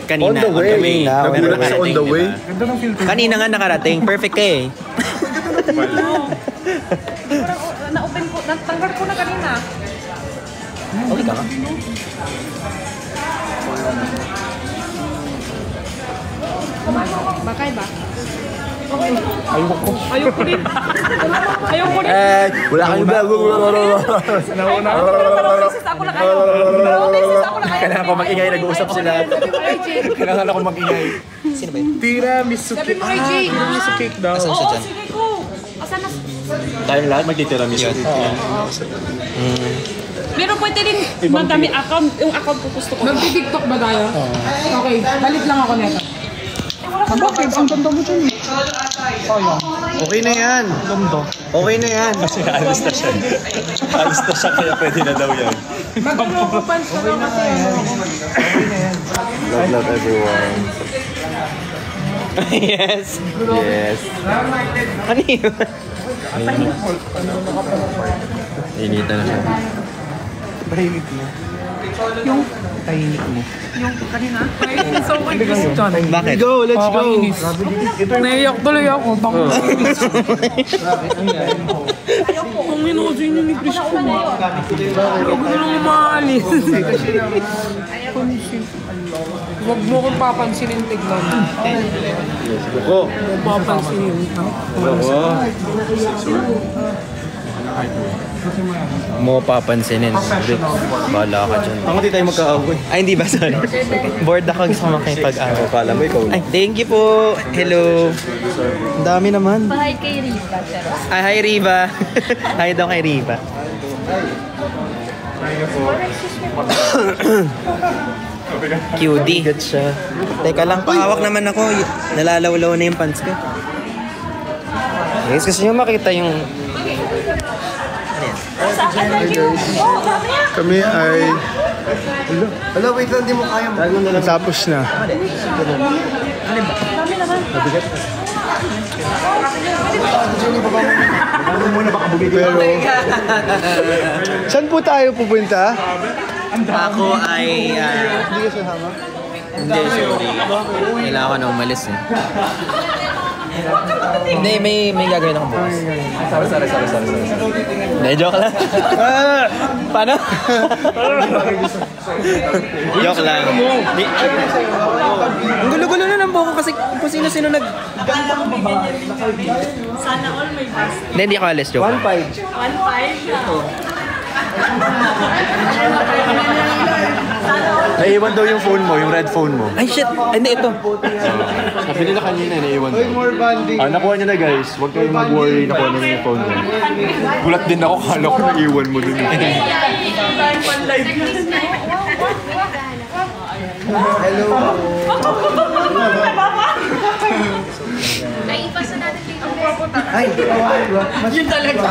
Kanina. On the way. Nagulat sa on the way. Ganda ng filter. Kanina nga nakarating. Perfect ka eh. Na-open ko, natanggal ko na kanina. Okay ka nga. Bakay ba? Ayoko rin. Ayoko rin. Wala kang bago. Nauna. Ako na kayo. Kailangan ko mag-ingay. Nag-uusap sila. Kailangan ako mag-ingay. Sino ba yun? Tiramisu Sabi cake. mo kay Jay. Tiramisu cake daw. Asan siya Oo, dyan? sige ko. Asan na? Tayong lahat magtitiramisu. Pero pwede rin magdami account. Yung account ko gusto ko. Nagti-tiktok ba tayo? Okay, balit lang ako nito. Bakit? Ang ganda mo dyan eh. Okay na yan. Okay na yan. Kasi alis na siya. Alis na siya kaya pwede na daw yan. Mag-pants ka lang kasi. Love everyone. Yes. Yes. Ano yun? Initan na siya. Tahimik mo. Yung Tahimik mo. kanina. So, may gusto dyan. Bakit? Go, let's go. Naiyak tuloy ako. Kung minusin niyo ni Chris ko. Huwag mo nang umaalis. Huwag mo kong papansinin, tignan. Buko. Huwag papansinin. Buko. Mo papansinin. Bahala ka dyan. Ako di tayo magkaaway. Ay, hindi ba? Sorry. Bored ako. Gusto ko makipag-araw. Kala mo ikaw. Ay, thank you po. Hello. Ang dami naman. Bahay kay Riva. Ay, hi Riva. Hi daw kay Riva. Cutie. Siya. Teka lang, pahawak naman ako. Nalalawlaw na yung pants ko. Guys, gusto nyo makita yung... Kami ay... Hala, wait lang, di mo kaya. Tapos na. Pero... Saan po tayo pupunta? Ako ay... Hindi ka sasama? Hindi, sorry. Kailangan ko na umalis eh. Hindi, may gagawin ako bukas. Sorry. Hindi, joke lang. Paano? Joke lang. Ang gulo-gulo na ng buko kasi kung sino-sino nag... Sana all may bus. Hindi ako alis, joke lang. 1.5. 1.5 Naiwan daw yung phone mo, yung red phone mo. Ay, shit! Hindi, ito. Sabi nila kanina, naiwan daw. More bonding. Nakuha niya na guys. Huwag kayong mag-worry. Nakuha niya yung phone mo. Gulat din ako. Kala ko naiwan mo dun. Hello. Naipasa natin dito. Ay, yun talaga.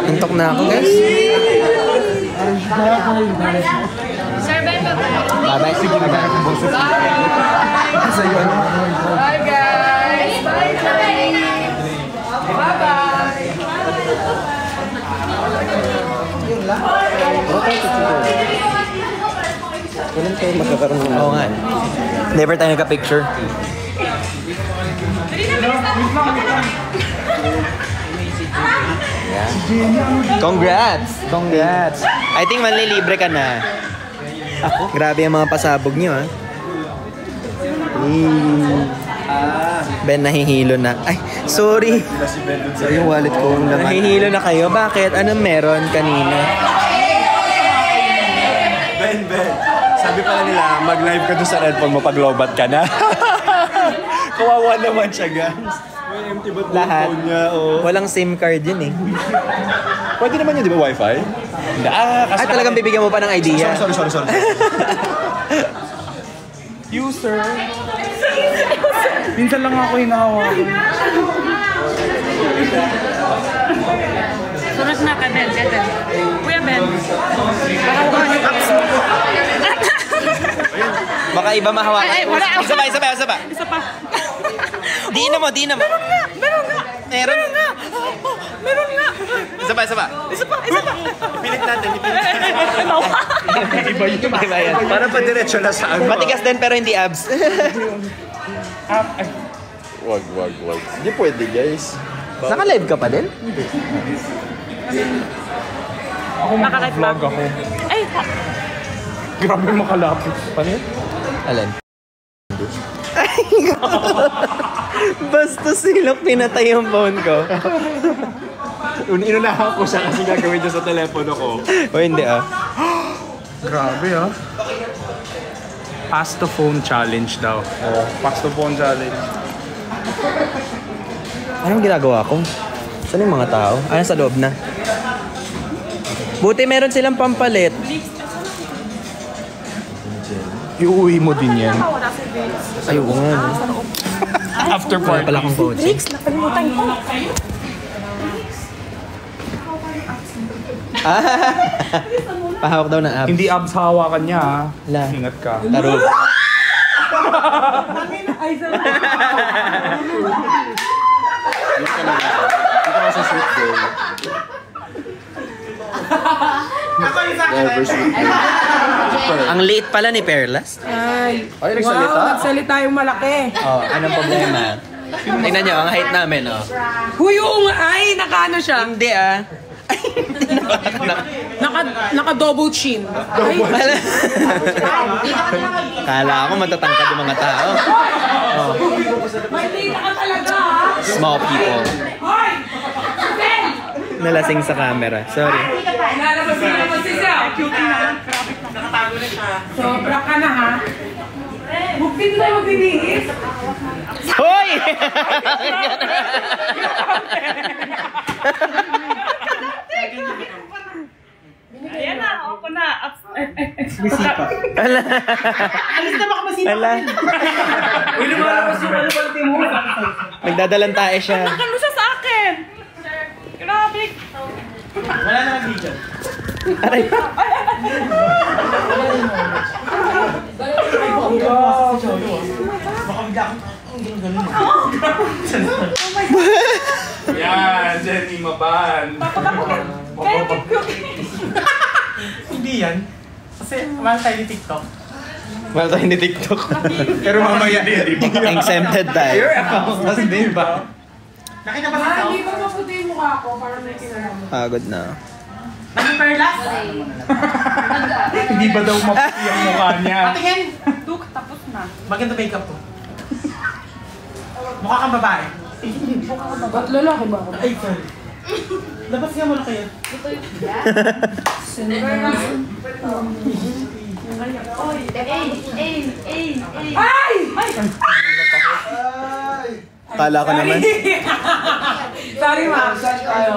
Antok na ako, guys. Sir Ben, Bye-bye. Sige, bye-bye. bye guys. Bye Kailan tayo magkakaroon ng... Oo nga. Never tayo nagka-picture. Yeah. Congrats! Congrats! I think manlilibre ka na. Ako? Grabe yung mga pasabog nyo, ha? Ben, nahihilo na. Ay, sorry. Yung wallet ko. Nahihilo na kayo. Bakit? Anong meron kanina? Ben. Sabi pala nila, mag-live ka doon sa red phone mo pag lowbat ka na. Kawawa naman siya, guys. May empty ba Lahat. phone niya? Oh. Walang SIM card yun eh. Pwede naman yun, di ba, wifi? Hindi. Kasi Talagang bibigyan mo pa ng idea. Sorry. User. Minsan lang ako hinahawakan. Sunod na ka, Ben. Kuya Ben. Baka iba mahawakan. Ay, wala. Isa pa. Isa pa. Diin na mo. Meron nga. Meron nga. Isa pa. Ipilit natin. Iba yan. Para pa diretso na sa ano. Matigas din pero hindi abs. Wag. Hindi pwede, guys. Naka-live ka pa din? Nakalive ba? Vlog ako. Ay, Grabe makalapit. Paano? Alin? Basta silok pinatay yung phone ko. Inunahan ko siya kasi gagawin niya sa telepono ko. O hindi ah. Grabe ah. Pass the phone challenge daw. Oh, pass the phone challenge. Anong ginagawa ko? Saan yung mga tao? Ay, sa loob na. Buti meron silang pampalit. Iuwi mo din yan. Ayoko nga. No? After Wala party. pala akong coach. Tricks, nakalimutan ko. Pahawak daw ng abs. Hindi abs hawakan niya ah. Wala. Ingat ka. Tarog. Dito ka sa sweet girl. Never sweet girl. Ang late pala ni Perlas. Ay, Ay, nagsalita? wow, nagsalita yung malaki. Oh, anong problema? Tingnan nyo, ang height namin, oh. Huy, oo nga, ay, nakaano siya. Hindi ah. Naka-double chin. Ay, Kala ako matatangkad yung mga tao. Oh. may data ka talaga, ha? Small people. Hoy! Nalasing sa camera. Sorry. Lalabas na naman si Sel. Cutie na. Nakatago na siya. Sobra ka na, ha? Huwag din tayo magbibihis. Hoy! Ayan na, ako na. Alis na baka masina. Ala. Uy, lumalabas yung malubalti mo. Nagdadalang tae siya. Ano siya sa akin? Grabe. Aray. Yan, Jenny Maban. Kaya cute. Hindi yan. Kasi mahal tayo ni TikTok. Wala tayo ni TikTok. Pero mamaya din, di ba? Exempted tayo. Mas din ba? Hindi ba maputi yung mukha ko para may kinalaman? Pagod na. Hindi ba daw maputi ang mukha niya? Duk, tapos na. Maganda makeup ko. Mukha kang babae. Ba't lalaki ba ako? Ay, sorry. Labas nga mo na kayo. Ay! Kala ko naman. Sorry, ma'am. Sorry tayo.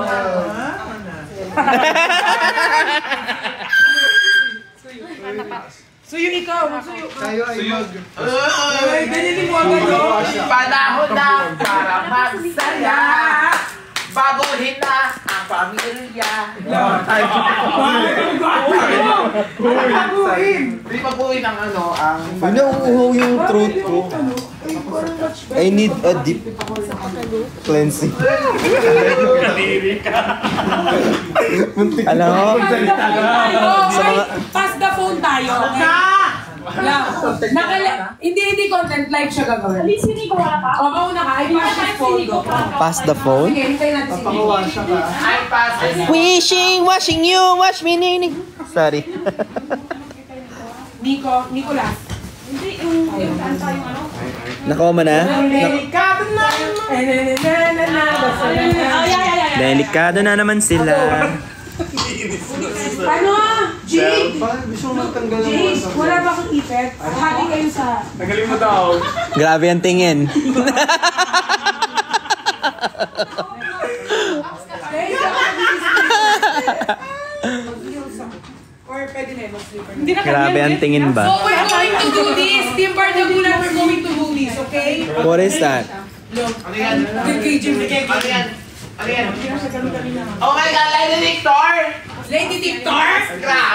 Suyo ikaw. Suyo. Tayo ay mag... Ay, ganyan mo agad, no? Panahon na para magsaya. Baguhin na ang pamilya. Hindi pabuhin ang ano, ang... Nauuhaw yung throat ko. I need a deep cleansing. Alam mo? Sa mga... Pass the phone tayo, okay? Hindi content live siya gagawin. Please, hindi ko wala pa. O, mauna ka. I pass the phone ko. Pass the phone? Sige, hintayin natin si Nico. Ay, pass. Wishing, washing you, wash me, nini. Sorry. Nicolas. Hindi, yung kanta, yung ano. Nakoma na? Delikado na. Delikado na naman sila. Ano? Jade! Jade, wala ba akong ipet? Hati kayo sa... Nagaling mo daw. Grabe ang tingin. Or pwede na yun, mag-slipper. Hindi na Grabe ang tingin So ba? we're going to do this. Team Bardagulan, we're going to do this, okay? What is that? Look. Good Oh my God, Lady Victor! Lady Victor!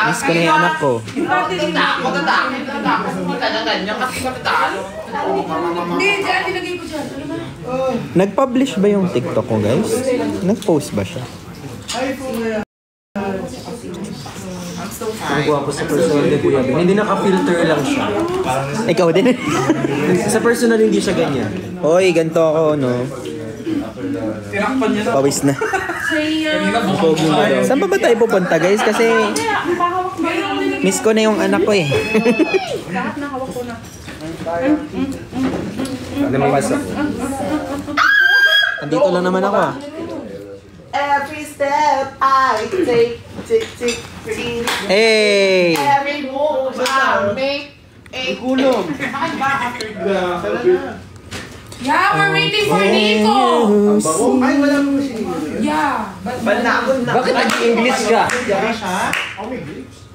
Miss ko na yung anak ko. Maganda. Kita na ganyan kasi maganda. Hindi, dyan, nilagay ko dyan. Ano ba? Nag-publish ba yung TikTok ko, guys? Nag-post ba siya? Ang gwapo sa personal ni Kuya Ben. Hindi naka-filter lang siya. Ikaw din. Sa personal hindi siya ganyan. Hoy, ganito ako, no? Tinakpan niya na. Pawis na. Ang pogi mo daw. Saan pa ba tayo pupunta, guys? Kasi miss ko na yung anak ko eh. Lahat na hawak ko na. Ano may masok? Andito lang naman ako ah. Every step I take, tick. Hey! Every move I make, Kulong. Yeah, we're waiting for Nico. Ay, wala mo siya. Yeah. Bakit nag-English ka?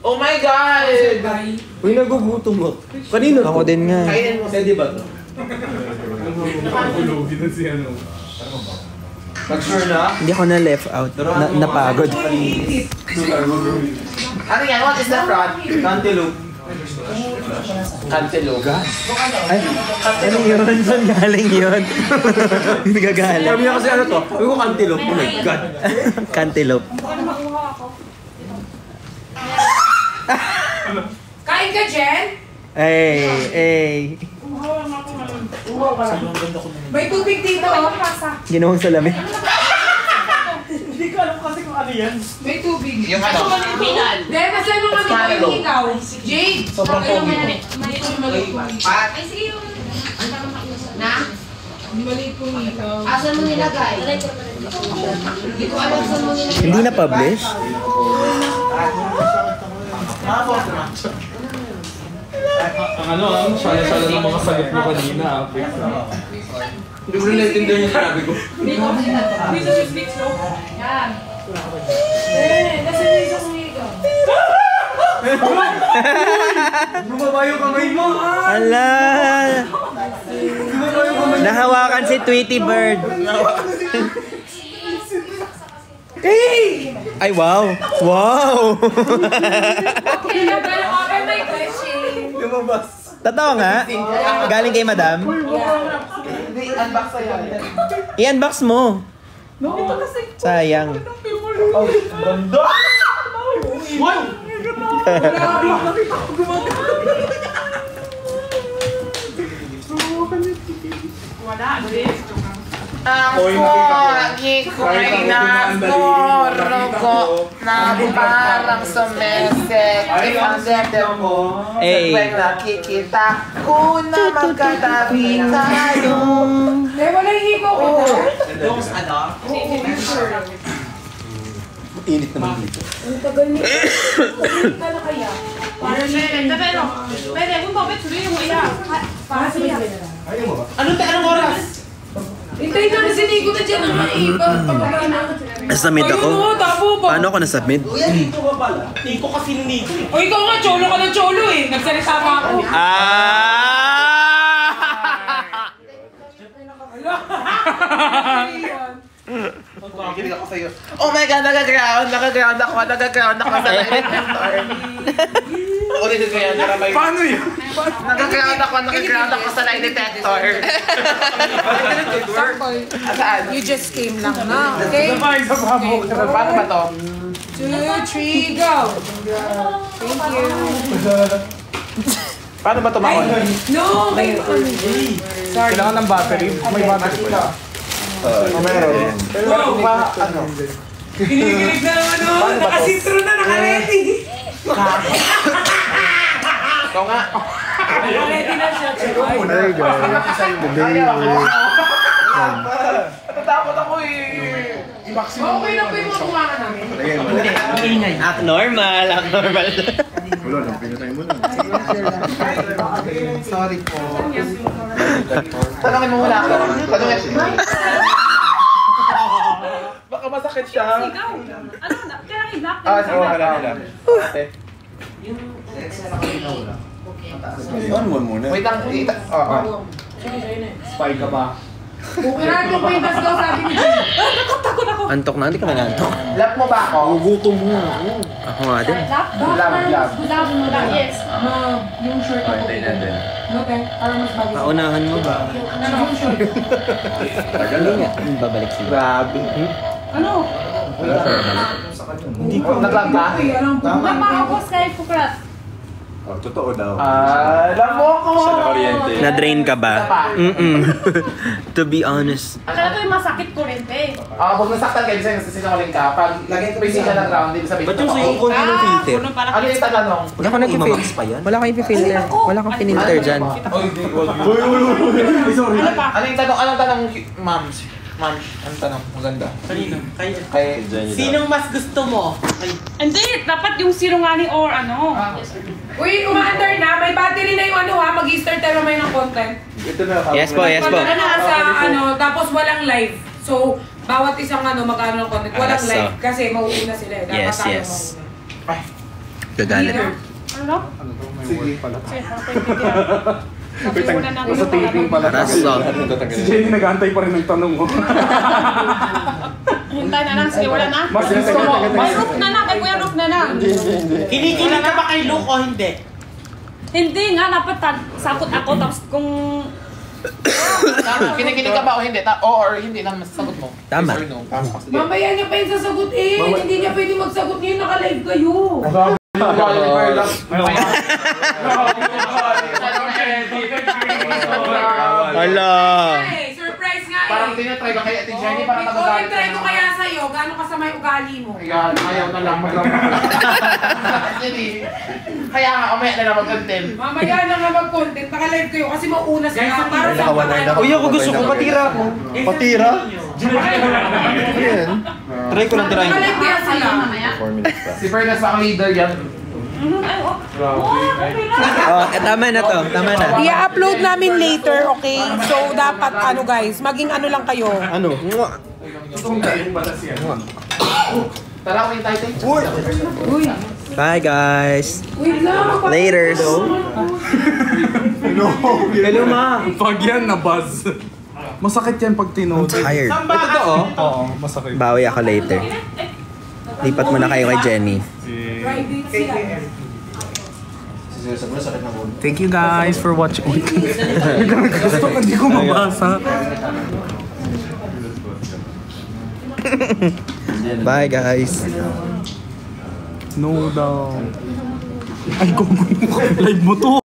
oh my God! Uy, nagugutom mo. Kanino to? Ako din nga. Kainin mo. Pwede ba to? Pag-sure na? Hindi ako na left out. Napagod. Ano yan? What is that front? Cantaloupe. Cantaloupe. Ay, ano yun? Saan galing yun? Nagagalit. Sabi niya kasi ano to? Uy, ko cantaloupe. Oh my God. Cantaloupe. Kain ka, Jen? Hey. May tubig dito. Ginawang salamin. Hindi ko alam kasi kung ano yan. May tubig. Yung ano? Minal. Then, nasa nung ano Cantaloupe. yung ikaw? Jade. Sobrang pogi mo. Pat? Na? Maliit kong ikaw. Asan mo nilagay? Hindi ko alam saan mo nilagay. Hindi na publish? Ang ano, ang sala-sala ng mga sagot mo kanina. Hindi mo rin naintindihan yung sinabi ko. Dito si Snix, no? Yan. Nasa yung isang ikaw. Bumaba yung kamay mo. Ala! Nahawakan si Tweety Bird. Hey! Ay, wow! Wow! Okay, pero okay, may question. Lumabas. Totoo nga? Galing kay madam? Hindi, unbox sa'yo. I-unbox mo. Sayang. Ako, ngikoy na rugo na parang sumesek. Ipandete mo. Hey. Tuwing nakikita ko na magkatabi tayo. Eh, wala yung hiko ko. Those ano? Init naman dito. Ang tagal niya. Ka na kaya? Para niya. Pwede, kung bakit tuloy yung iya. Para siya. Anong oras? Hintay na si Nico na dyan ang maiba. Nasubmit ako? Ayun, tapo ba? Paano ako nasubmit? Nico kasi Nico. O ikaw nga, cholo ka ng cholo eh. Nagsalita pa ako. Nakikinig ako sa'yo. Oh my God, nag-ground ako sa elevator. Ulit ko yan, para may... Paano yun? Nag-ground ako sa lie detector. Saan? You just came lang na, okay? Isa pa mo. Paano ba to? 2, 3, go! Thank you. Paano ba tumakon? No, may Kailangan ng battery. May battery pala. Meron. Pero ano? kinikilig na naman nun. Nakasintro na, naka-ready. Ikaw nga. Naka-ready na siya. Natatakot ako eh. Okay na po yung mga kumakan namin. Act normal. Sorry po. Tanongin mo muna ako. Baka masakit siya. Ikaw. Ano na? Kaya i-block Sige, wala. On mo muna. Wait lang. Oo. Spy ka ba? Okay na, 2 pointers daw sabi ni Jim. Takot ako. Antok na, hindi ka manantok. Lap mo ba ako? Gugutom mo ako. Ako nga din. Lap. Yes. Yung shirt ako. Okay, para mas bagay. Paunahan mo ba? Ano yung shirt? Hindi nga. Babalik sila. Grabe. Ano? Hindi ko. Naglag ka? Mapakapos kayo po krat. Oh, totoo daw. Alam mo ako! Siya na kuryente. Na-drain ka ba? To be honest. Akala ko yung masakit kurente. Pag nasaktan kayo, sinungaling ka. Pag busy ka ng ground, hindi sabihin. Ba't yung sa ikon ng filter? Ano yung tatanong? Wala ka nag-filter. Wala kang i-filter. Wala kang pinilter dyan. Ano yung tanong? Anong tanong, ma'am? Ma'am, anong tanong? Maganda. Kanino? Kay Sinong mas gusto mo? Hindi, dapat yung sirungani or ano. Uy, umaandar na. May battery na yung ano ha. Mag-start tayo mamaya ng content. Ito na. Yes po, yes po. Pag sa ano, tapos walang live. So, bawat isang ano mag-ano ng content. Walang So. live. Kasi mauuna sila eh. Dapat Yes, tayo yes. mauuna. Gagalit. Ano? Sige, Sabi mo na ng Sa taping pala. Raso. Si Jenny nag-aantay pa rin ng tanong mo. Hintay na lang, sige, wala na. Mas gusto mo. May Rook na lang, kay Kuya Rook na lang. Kinikilig ka ba kay Luke o hindi? Hindi nga, dapat sakot ako, tapos kung... Kinikilig ka ba o hindi? Or hindi lang masasagot mo? Tama. Yes or no? Mamaya niya pa yung sasagutin. Hindi niya pwede magsagot ngayon. Naka-live kayo. Hala. Hey, surprise nga eh. Parang tinatry ka kay Ate Jenny, parang Ikaw, nagagalit try ko kaya sa'yo. Gano'ng kasama yung ugali mo? Ayan, ayaw na lang mag-drama. Kaya nga, umaya na lang mag-content. Mamaya na nga mag-content. Naka-live kayo kasi mauuna sila. Para sa mga... Uy, ako gusto ko. Patira ako. Patira? Ayan. Try ko lang tirahin. Naka-live kaya sila. 4 minutes pa. Si Fernas pa ang leader yan. Oh, tama na to. Tama na. I-upload namin later, okay? So, dapat ano guys, maging ano lang kayo. Ano? Tara, ako yung title. Bye, guys. Wait lang. Laters. Hello, ma. Pag yan, na-buzz. Masakit yan pag tinood. Tired. Oo, masakit. Bawi ako later. Lipat mo na kayo kay Jenny. Private sila. Thank you guys for watching. Gusto ko, hindi ko mabasa. Bye, guys. No daw. Ay, live mo to.